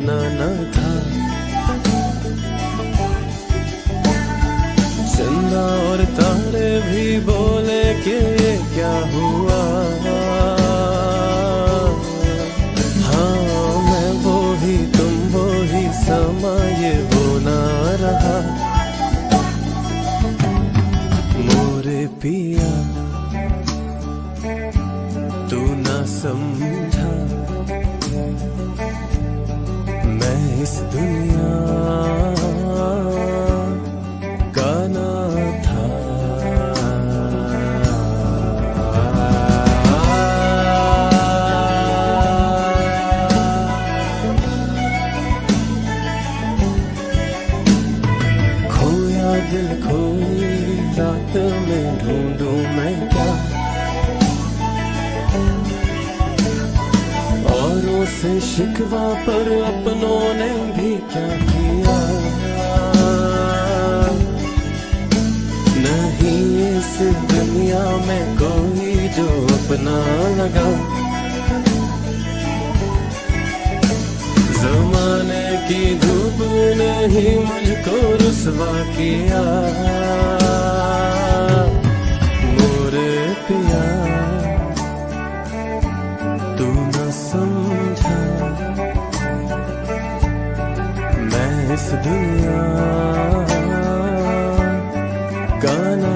जाना न था। चंदा और तारे भी बोले कि ये क्या हुआ। हाँ मैं वो ही तुम वो ही, समा ये वो ना रहा। मोरे पिया तू ना समझा, मैं इस दुनिया का ना था। खोया दिल खोई रात में ढूंढूं मैं क्या, औरों से शिकवा पर अपनों ने भी क्या किया। नहीं इस दुनिया में कोई जो अपना लगा। जमाने की धूप नहीं मुझको रुसवा किया। मोरे पिया तू न समझा, मैं इस दुनिया का ना